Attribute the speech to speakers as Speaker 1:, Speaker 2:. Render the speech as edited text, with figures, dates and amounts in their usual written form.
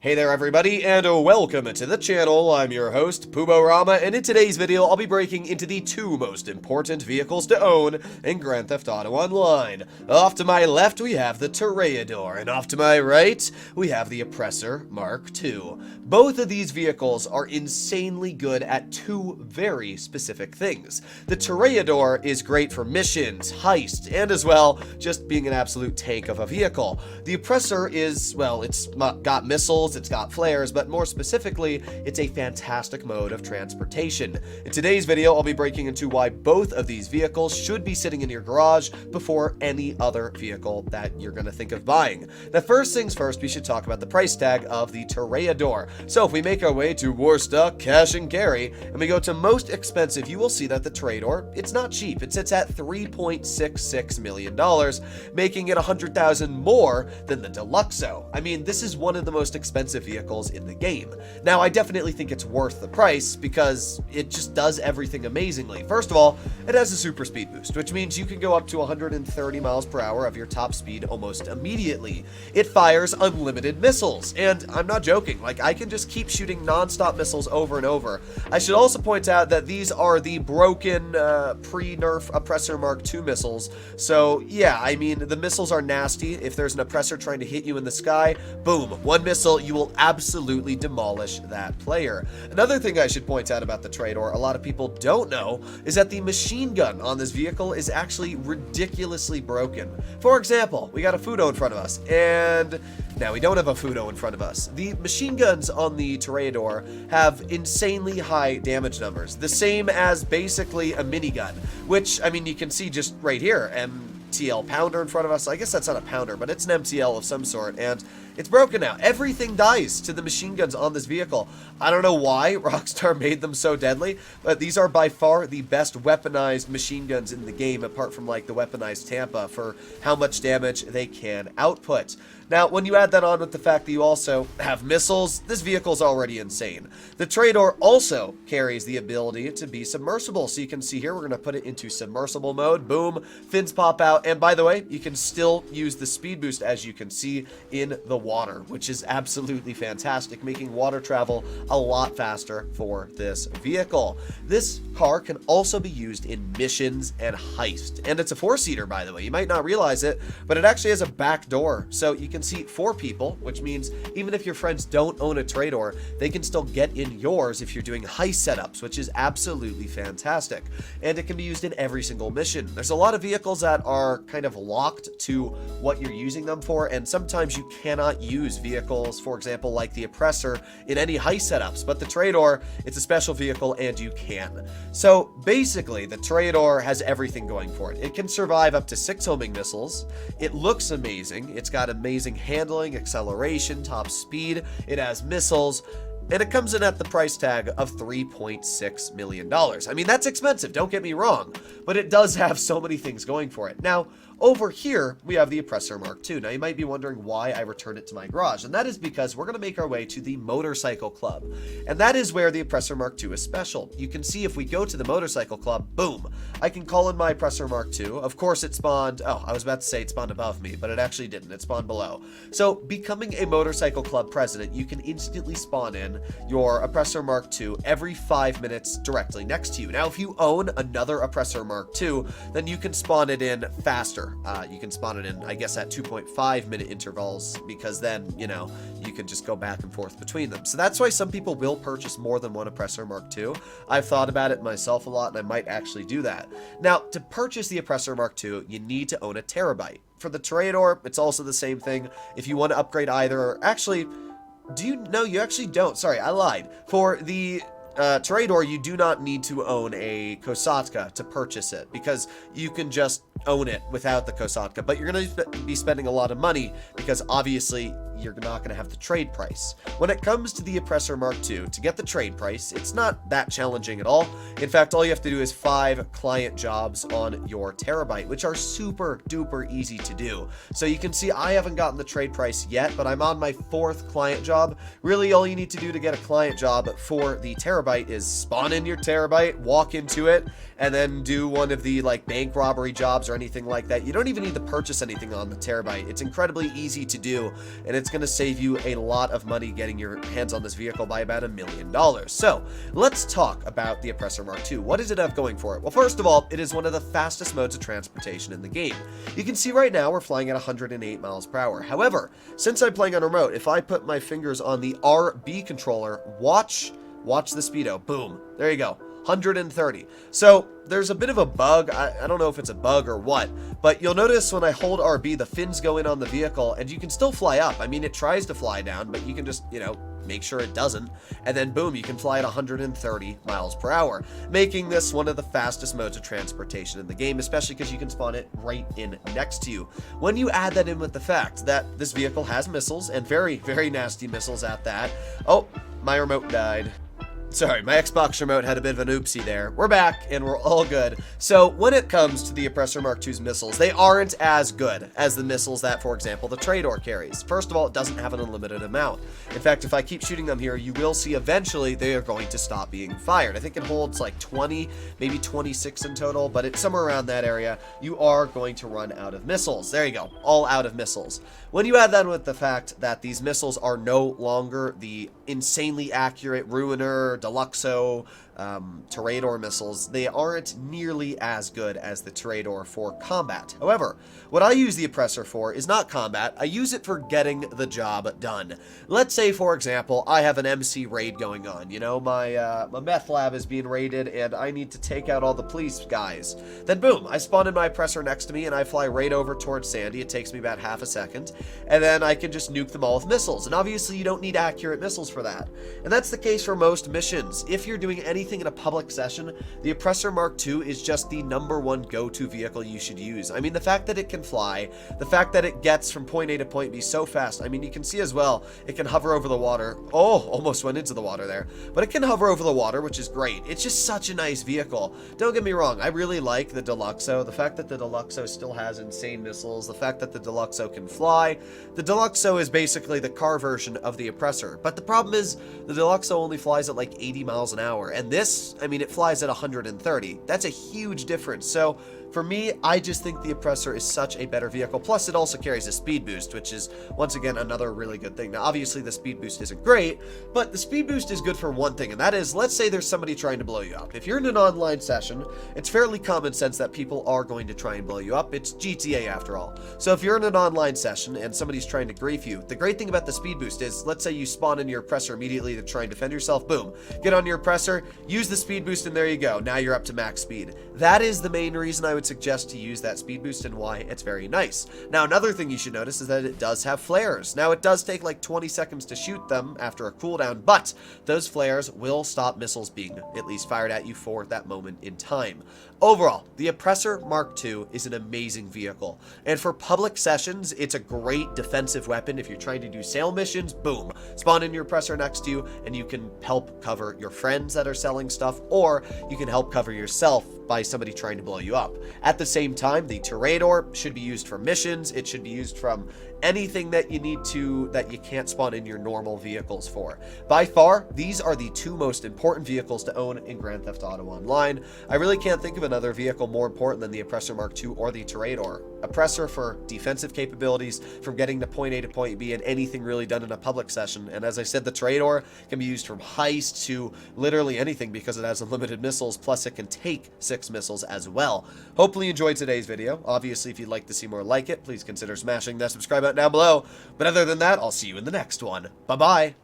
Speaker 1: Hey there everybody, and welcome to the channel. I'm your host, Puborama, and in today's video, I'll be breaking into the two most important vehicles to own in Grand Theft Auto Online. Off to my left, we have the Toreador, and off to my right, we have the Oppressor Mk II. Both of these vehicles are insanely good at two very specific things. The Toreador is great for missions, heists, and as well, just being an absolute tank of a vehicle. The Oppressor is, well, it's got missiles, it's got flares, but more specifically, it's a fantastic mode of transportation. In today's video, I'll be breaking into why both of these vehicles should be sitting in your garage before any other vehicle that you're going to think of buying. Now, first things first, we should talk about the price tag of the Toreador. So if we make our way to Warstock, Cash and Carry, and we go to most expensive, you will see that the Toreador, it's not cheap. It sits at $3.66 million, making it $100,000 more than the Deluxo. I mean, this is one of the most expensive vehicles in the game. Now, I definitely think it's worth the price because it just does everything amazingly. First of all, it has a super speed boost, which means you can go up to 130 miles per hour of your top speed almost immediately. It fires unlimited missiles, and I'm not joking, like I can just keep shooting non-stop missiles over and over. I should also point out that these are the broken pre-nerf Oppressor Mk II missiles, so yeah, I mean, the missiles are nasty. If there's an oppressor trying to hit you in the sky, boom, one missile, you will absolutely demolish that player. Another thing I should point out about the Toreador, a lot of people don't know, is that the machine gun on this vehicle is actually ridiculously broken. For example, we got a Fudo in front of us, and now we don't have a Fudo in front of us. The machine guns on the Toreador have insanely high damage numbers, the same as basically a minigun, which, I mean, you can see just right here, MTL Pounder in front of us. I guess that's not a Pounder, but it's an MTL of some sort, and it's broken now. Everything dies to the machine guns on this vehicle. I don't know why Rockstar made them so deadly, but these are by far the best weaponized machine guns in the game, apart from like the weaponized Tampa, for how much damage they can output. Now, when you add that on with the fact that you also have missiles, this vehicle's already insane. The Toreador also carries the ability to be submersible. So you can see here, we're going to put it into submersible mode. Boom, fins pop out. And by the way, you can still use the speed boost, as you can see, in the water, which is absolutely fantastic, making water travel a lot faster for this vehicle. This car can also be used in missions and heist. And it's a four-seater, by the way. You might not realize it, but it actually has a back door. So you can seat four people, which means even if your friends don't own a Toreador, they can still get in yours if you're doing heist setups, which is absolutely fantastic. And it can be used in every single mission. There's a lot of vehicles that are kind of locked to what you're using them for, and sometimes you cannot use vehicles, for example, like the Oppressor, in any heist setups, but the Toreador, it's a special vehicle and you can. So basically, the Toreador has everything going for it. It can survive up to 6 homing missiles. It looks amazing. It's got amazing handling, acceleration, top speed. It has missiles, and it comes in at the price tag of $3.6 million. I mean, that's expensive, don't get me wrong, but it does have so many things going for it. Now, over here, we have the Oppressor Mk II. Now, you might be wondering why I returned it to my garage, and that is because we're going to make our way to the Motorcycle Club, and that is where the Oppressor Mk II is special. You can see if we go to the Motorcycle Club, boom, I can call in my Oppressor Mk II. Of course, it spawned, I was about to say it spawned above me, but it actually didn't. It spawned below. So, becoming a Motorcycle Club president, you can instantly spawn in your Oppressor Mk II every 5 minutes directly next to you. Now, if you own another Oppressor Mk II, then you can spawn it in faster. You can spawn it in, I guess, at 2.5 minute intervals, because then, you know, you can just go back and forth between them. So that's why some people will purchase more than one Oppressor Mk II. I've thought about it myself a lot, and I might actually do that. Now, to purchase the Oppressor Mk II, you need to own a terabyte. For the Toreador, it's also the same thing. If you want to upgrade either, actually, no, you actually don't. Sorry, I lied. For the Toreador, you do not need to own a Kosatka to purchase it, because you can just own it without the Kosatka, but you're going to be spending a lot of money because obviously you're not going to have the trade price. When it comes to the Oppressor Mk II, to get the trade price, it's not that challenging at all. In fact, all you have to do is 5 client jobs on your terabyte, which are super duper easy to do. So you can see I haven't gotten the trade price yet, but I'm on my 4th client job. Really, all you need to do to get a client job for the terabyte is spawn in your terabyte, walk into it, and then do one of the like bank robbery jobs or or anything like that. You don't even need to purchase anything on the Terabyte. It's incredibly easy to do, and it's going to save you a lot of money getting your hands on this vehicle by about $1 million. So let's talk about the Oppressor Mark II. What does it have going for it? Well, first of all, it is one of the fastest modes of transportation in the game. You can see right now we're flying at 108 miles per hour. However, since I'm playing on remote, if I put my fingers on the RB controller, watch the speedo. Boom. There you go. 130. So there's a bit of a bug. I don't know if it's a bug or what, but you'll notice when I hold RB, the fins go in on the vehicle and you can still fly up. I mean, it tries to fly down, but you can just, make sure it doesn't. And then boom, you can fly at 130 miles per hour, making this one of the fastest modes of transportation in the game, especially because you can spawn it right in next to you. When you add that in with the fact that this vehicle has missiles, and very, very nasty missiles at that. Oh, my remote died. Sorry, my Xbox remote had a bit of an oopsie there. We're back, and we're all good. So, when it comes to the Oppressor Mark II's missiles, they aren't as good as the missiles that, for example, the Toreador carries. First of all, it doesn't have an unlimited amount. In fact, if I keep shooting them here, you will see eventually they are going to stop being fired. I think it holds like 20, maybe 26 in total, but it's somewhere around that area. You are going to run out of missiles. There you go, all out of missiles. When you add that with the fact that these missiles are no longer the insanely accurate Ruiner, Deluxo, Toreador missiles, they aren't nearly as good as the Toreador for combat. However, what I use the Oppressor for is not combat. I use it for getting the job done. Let's say, for example, I have an MC raid going on. My meth lab is being raided and I need to take out all the police guys. Then boom, I spawn in my Oppressor next to me and I fly right over towards Sandy. It takes me about half a second, and then I can just nuke them all with missiles. And obviously you don't need accurate missiles for that. And that's the case for most missions. If you're doing anything in a public session, the Oppressor Mark II is just the #1 go-to vehicle you should use. I mean, the fact that it can fly, the fact that it gets from point A to point B so fast. I mean, you can see as well, it can hover over the water. Oh, almost went into the water there. But it can hover over the water, which is great. It's just such a nice vehicle. Don't get me wrong, I really like the Deluxo. The fact that the Deluxo still has insane missiles, the fact that the Deluxo can fly. The Deluxo is basically the car version of the Oppressor. But the problem is, the Deluxo only flies at like 80 miles an hour. And this, I mean, it flies at 130. That's a huge difference. So for me, I just think the Oppressor is such a better vehicle. Plus, it also carries a speed boost, which is, once again, another really good thing. Now, obviously, the speed boost isn't great, but the speed boost is good for one thing, and that is, let's say there's somebody trying to blow you up. If you're in an online session, it's fairly common sense that people are going to try and blow you up. It's GTA, after all. So if you're in an online session and somebody's trying to grief you, the great thing about the speed boost is, let's say you spawn in your Oppressor immediately to try and defend yourself. Boom. Get on your Oppressor, use the speed boost, and there you go. Now you're up to max speed. That is the main reason I would suggest to use that speed boost and why it's very nice. Now, another thing you should notice is that it does have flares. Now, it does take like 20 seconds to shoot them after a cooldown, but those flares will stop missiles being at least fired at you for that moment in time. Overall, the Oppressor Mark II is an amazing vehicle, and for public sessions, it's a great defensive weapon. If you're trying to do sale missions, boom, spawn in your Oppressor next to you, and you can help cover your friends that are selling stuff, or you can help cover yourself by somebody trying to blow you up. At the same time, the Toreador should be used for missions. It should be used from anything that you need to, that you can't spawn in your normal vehicles for. By far, these are the two most important vehicles to own in Grand Theft Auto Online. I really can't think of another vehicle more important than the Oppressor Mark II or the Toreador. Oppressor for defensive capabilities, from getting to point A to point B, and anything really done in a public session. And as I said, the Toreador can be used from heist to literally anything because it has unlimited missiles, plus it can take 6 missiles as well. Hopefully you enjoyed today's video. Obviously, if you'd like to see more like it, please consider smashing that subscribe button down below. But other than that, I'll see you in the next one. Bye-bye.